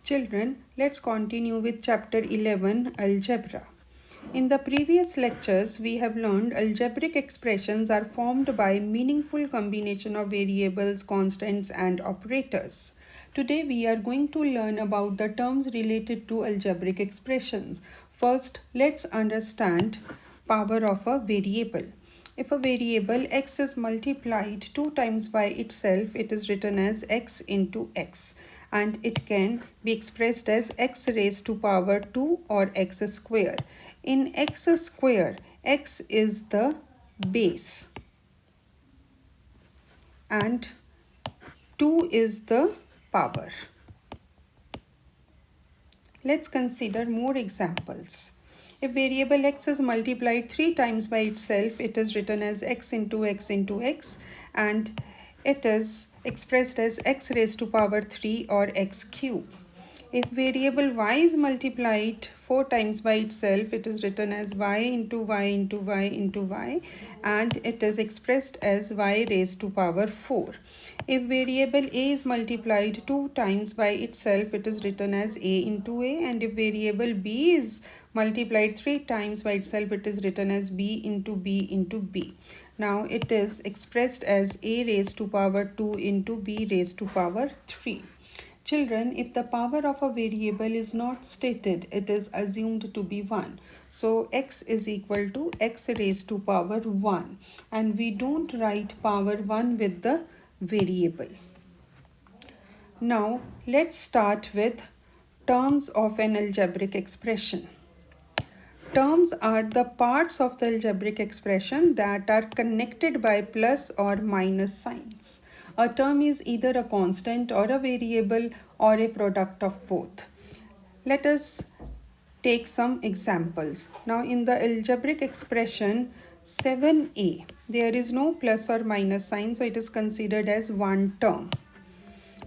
Children, let's continue with chapter 11, Algebra. In the previous lectures, we have learned algebraic expressions are formed by meaningful combination of variables, constants, and operators. Today, we are going to learn about the terms related to algebraic expressions. First, let's understand power of a variable. If a variable x is multiplied 2 times by itself, it is written as x into x, and it can be expressed as x raised to power 2 or x square. In x square, x is the base and 2 is the power. Let's consider more examples. If variable x is multiplied 3 times by itself, it is written as x into x into x, and it is expressed as x raised to power 3 or x cube. If variable y is multiplied 4 times by itself, it is written as y into y into y into y, and it is expressed as y raised to power 4. If variable a is multiplied 2 times by itself, it is written as a into a, and if variable b is multiplied 3 times by itself, it is written as b into b into b. Now it is expressed as a raised to power 2 into b raised to power 3. Children, if the power of a variable is not stated, it is assumed to be 1. So x is equal to x raised to power 1, and we don't write power 1 with the variable. Now let's start with terms of an algebraic expression. Terms are the parts of the algebraic expression that are connected by plus or minus signs. A term is either a constant or a variable or a product of both. Let us take some examples. Now in the algebraic expression 7a, there is no plus or minus sign, so it is considered as one term,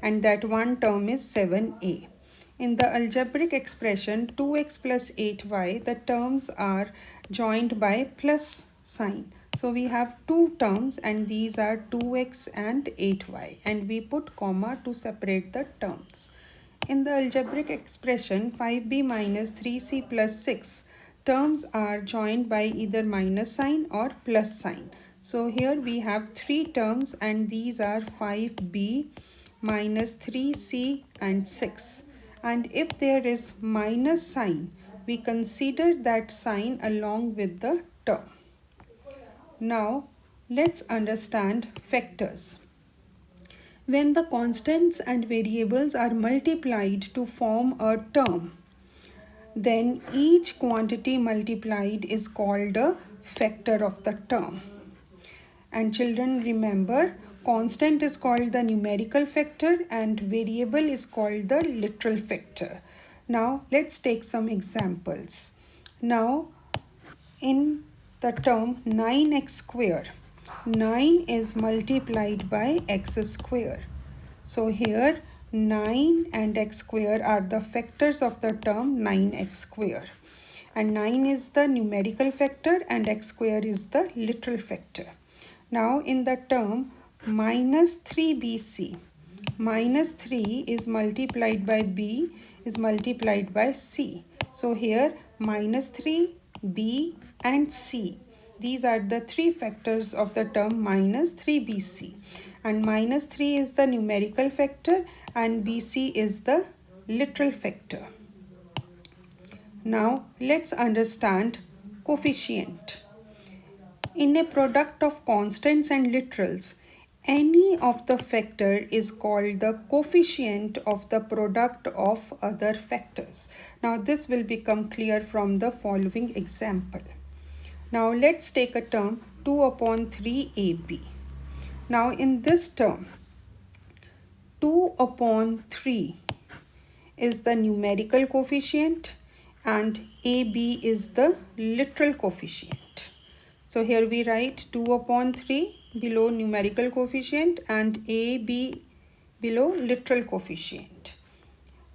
and that one term is 7a. In the algebraic expression 2x plus 8y, the terms are joined by plus sign. So we have two terms, and these are 2x and 8y, and we put comma to separate the terms. In the algebraic expression 5b minus 3c plus 6, terms are joined by either minus sign or plus sign. So here we have three terms, and these are 5b minus 3c and 6. And if there is minus sign, we consider that sign along with the term. Now let's understand factors. When the constants and variables are multiplied to form a term, then each quantity multiplied is called a factor of the term. And children, remember, constant is called the numerical factor and variable is called the literal factor. Now let's take some examples. Now in the term 9x square, 9 is multiplied by x square. So here 9 and x square are the factors of the term 9x square. And 9 is the numerical factor and x square is the literal factor. Now in the term minus 3bc, minus 3 is multiplied by b is multiplied by c. So here minus 3, b and c. These are the three factors of the term minus 3bc. And minus 3 is the numerical factor and bc is the literal factor. Now let's understand coefficient. In a product of constants and literals, any of the factor is called the coefficient of the product of other factors. Now this will become clear from the following example. Now let's take a term 2 upon 3ab. Now in this term, 2 upon 3 is the numerical coefficient and ab is the literal coefficient. So here we write 2 upon 3 below numerical coefficient and ab below literal coefficient.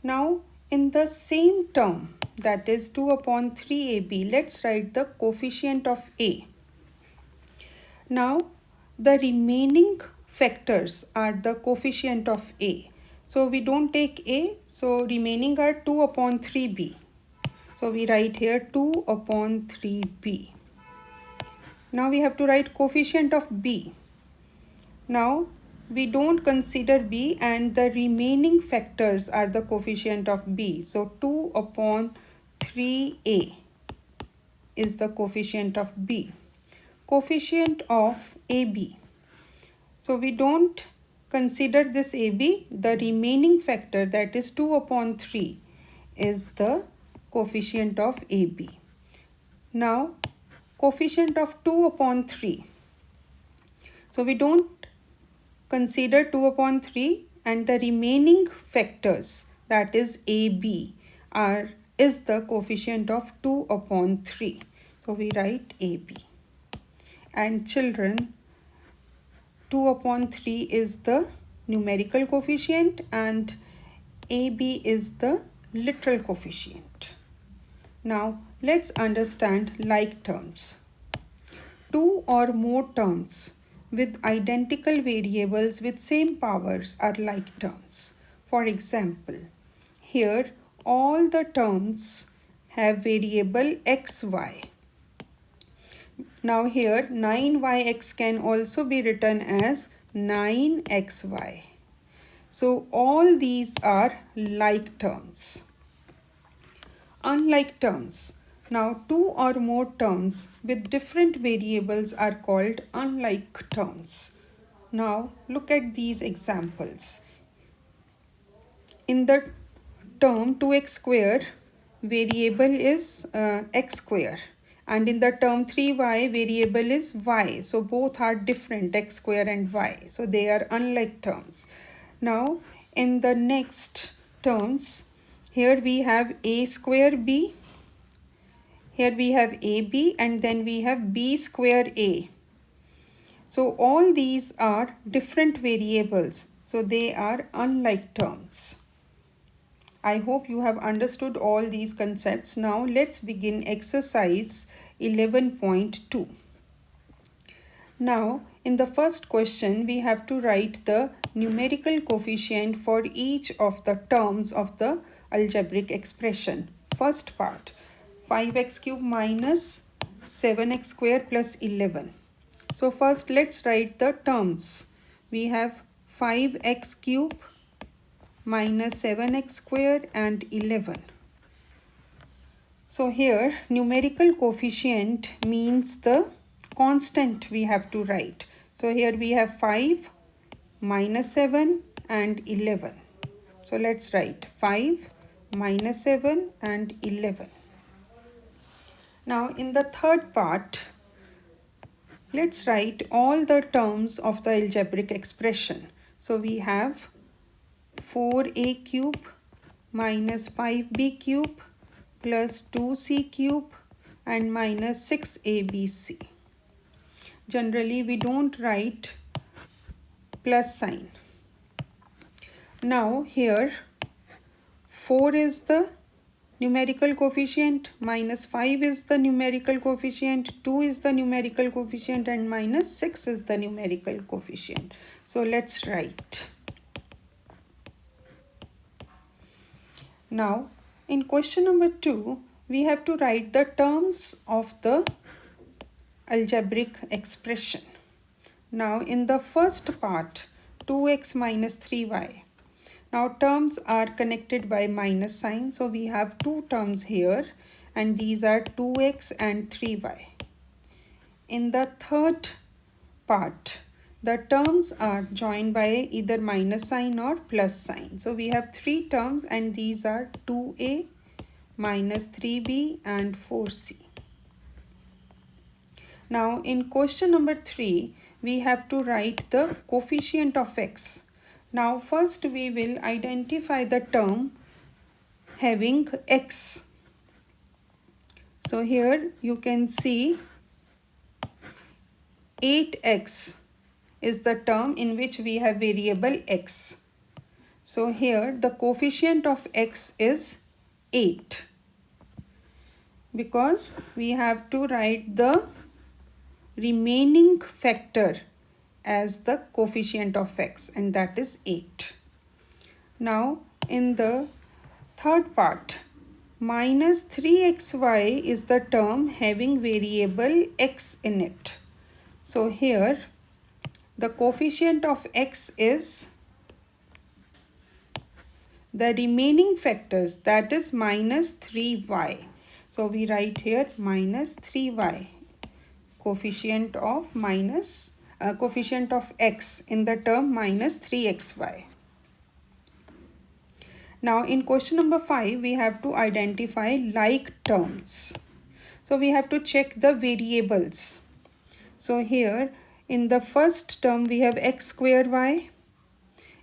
Now in the same term, that is 2 upon 3ab, let's write the coefficient of a. Now the remaining factors are the coefficient of a. So we don't take a, so remaining are 2 upon 3b. So we write here 2 upon 3b. Now we have to write coefficient of b. Now we don't consider b and the remaining factors are the coefficient of b. So 2 upon 3a is the coefficient of b. Coefficient of ab. So we don't consider this ab. The remaining factor, that is 2 upon 3, is the coefficient of ab. Now coefficient of 2 upon 3. So we don't consider 2 upon 3 and the remaining factors, that is ab, is the coefficient of 2 upon 3. So we write ab. And children, 2 upon 3 is the numerical coefficient and ab is the literal coefficient. Now let's understand like terms. Two or more terms with identical variables with same powers are like terms. For example, here all the terms have variable xy. Now here 9yx can also be written as 9xy. So all these are like terms. Unlike terms. Now two or more terms with different variables are called unlike terms. Now look at these examples. In the term 2x square, variable is x square, and in the term 3y, variable is y. So both are different, x square and y. So they are unlike terms. Now in the next terms, here we have a square b, here we have ab, and then we have b square a. So all these are different variables. So they are unlike terms. I hope you have understood all these concepts. Now let's begin exercise 11.2. Now in the first question we have to write the numerical coefficient for each of the terms of the algebraic expression. First part, 5x cube minus 7x square plus 11. So first let's write the terms. We have 5x cube minus 7x square and 11. So here numerical coefficient means the constant we have to write. So here we have 5 minus 7 and 11. So let's write 5 minus 7 and 11. Now in the third part, let's write all the terms of the algebraic expression. So we have 4a cube minus 5b cube plus 2c cube and minus 6abc. Generally we don't write plus sign. Now here 4 is the numerical coefficient, minus 5 is the numerical coefficient, 2 is the numerical coefficient, and minus 6 is the numerical coefficient. So let's write. Now in question number 2, we have to write the terms of the algebraic expression. Now in the first part, 2x minus 3y. Now terms are connected by minus sign. So we have two terms here and these are 2x and 3y. In the third part, the terms are joined by either minus sign or plus sign. So we have three terms and these are 2a minus 3b and 4c. Now in question number 3, we have to write the coefficient of x. Now first we will identify the term having x. So here you can see 8x is the term in which we have variable x. So here the coefficient of x is 8 because we have to write the remaining factor as the coefficient of x, and that is 8. Now in the third part, minus 3xy is the term having variable x in it. So here the coefficient of x is the remaining factors, that is minus 3y. So we write here minus 3y, coefficient of x in the term minus 3xy. Now in question number 5, we have to identify like terms. So we have to check the variables. So here in the first term we have x square y.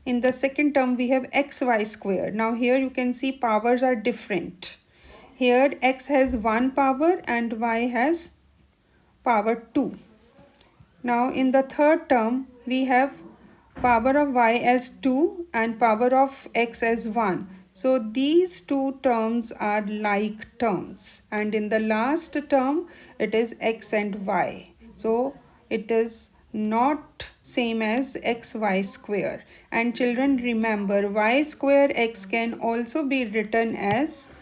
In the second term we have xy square. Now here you can see powers are different. Here x has 1 power and y has power 2. Now in the third term we have power of y as 2 and power of x as 1. So these two terms are like terms, and in the last term it is x and y. So it is not same as xy square. And children, remember, y square x can also be written as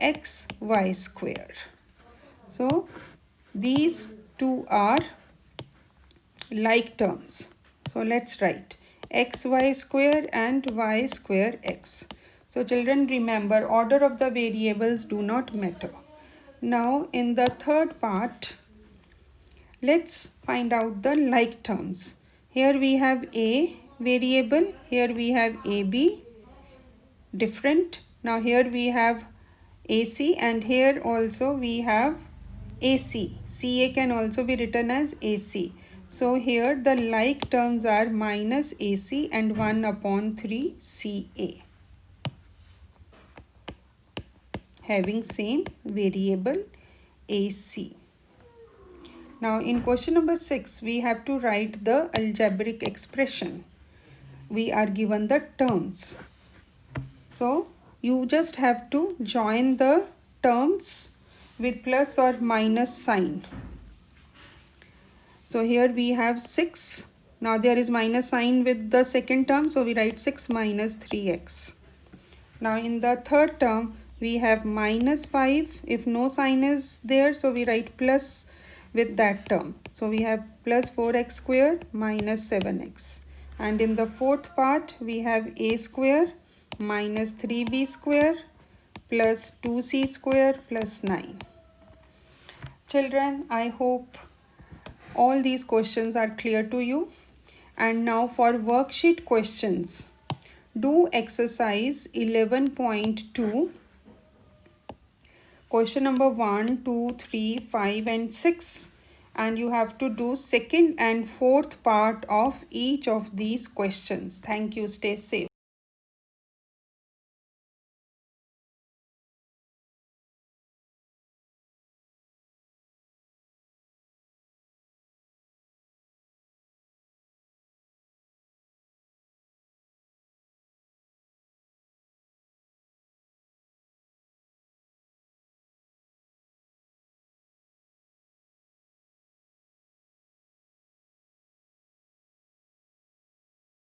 xy square. So these two are like terms. So let's write xy square and y square x. So children, remember, order of the variables do not matter. Now in the third part, let's find out the like terms. Here we have a variable, here we have ab, different. Now here we have ac, and here also we have ac. Ca can also be written as ac. So here the like terms are minus ac and 1 upon 3 ca, having same variable ac. Now in question number 6, we have to write the algebraic expression. We are given the terms. So you just have to join the terms with plus or minus sign. So here we have 6. Now there is minus sign with the second term, so we write 6 minus 3x. Now in the third term we have minus 5. If no sign is there, so we write plus with that term. So we have plus 4x square minus 7x. And in the fourth part we have a square minus 3b square plus 2c square plus 9. Children, I hope all these questions are clear to you. And now for worksheet questions, do exercise 11.2, question number 1, 2, 3, 5 and 6, and you have to do second and fourth part of each of these questions. Thank you. Stay safe.